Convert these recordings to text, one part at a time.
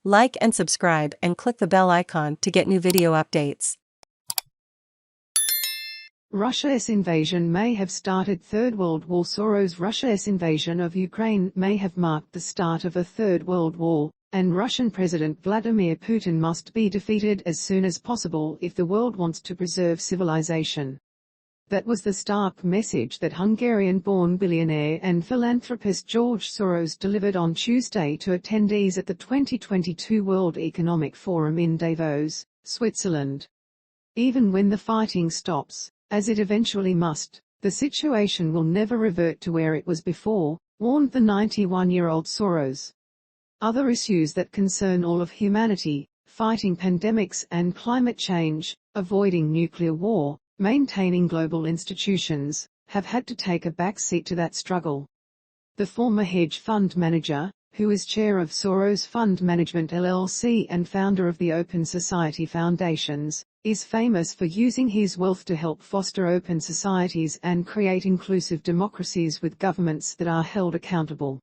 Like and subscribe and click the bell icon to get new video updates. Russia's invasion may have started Third World War. Russia's invasion of Ukraine may have marked the start of a Third World War, and Russian President Vladimir Putin must be defeated as soon as possible if the world wants to preserve civilization. That was the stark message that Hungarian-born billionaire and philanthropist George Soros delivered on Tuesday to attendees at the 2022 World Economic Forum in Davos, Switzerland. Even when the fighting stops, as it eventually must, the situation will never revert to where it was before, warned the 91-year-old Soros. Other issues that concern all of humanity, fighting pandemics and climate change, avoiding nuclear war, maintaining global institutions, have had to take a backseat to that struggle. The former hedge fund manager, who is chair of Soros Fund Management LLC and founder of the Open Society Foundations, is famous for using his wealth to help foster open societies and create inclusive democracies with governments that are held accountable.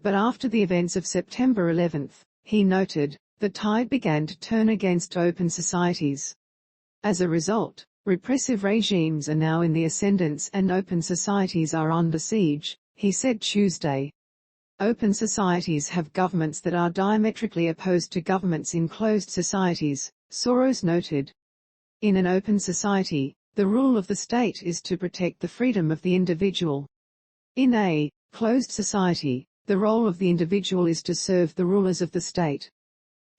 But after the events of September 11, he noted, the tide began to turn against open societies. As a result, repressive regimes are now in the ascendance and open societies are under siege, he said Tuesday. Open societies have governments that are diametrically opposed to governments in closed societies, Soros noted. In an open society, the rule of the state is to protect the freedom of the individual. In a closed society, the role of the individual is to serve the rulers of the state.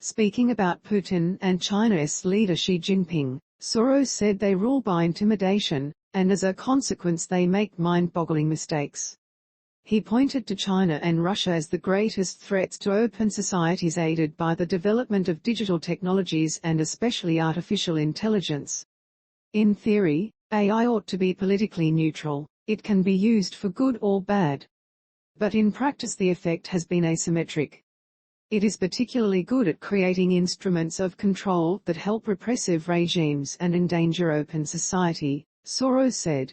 Speaking about Putin and China's leader Xi Jinping, Soros said they rule by intimidation, and as a consequence they make mind-boggling mistakes. He pointed to China and Russia as the greatest threats to open societies aided by the development of digital technologies and especially artificial intelligence. In theory, AI ought to be politically neutral, it can be used for good or bad. But in practice the effect has been asymmetric. It is particularly good at creating instruments of control that help repressive regimes and endanger open society, Soros said.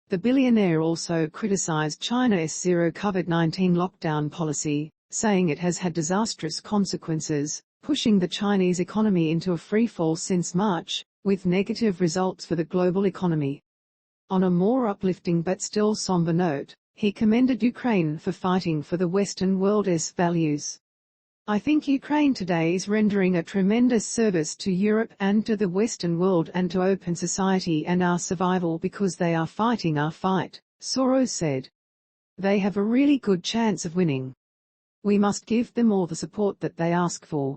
The billionaire also criticized China's zero COVID-19 lockdown policy, saying it has had disastrous consequences, pushing the Chinese economy into a freefall since March, with negative results for the global economy. On a more uplifting but still somber note, he commended Ukraine for fighting for the Western world's values. I think Ukraine today is rendering a tremendous service to Europe and to the Western world and to open society and our survival because they are fighting our fight, Soros said. They have a really good chance of winning. We must give them all the support that they ask for.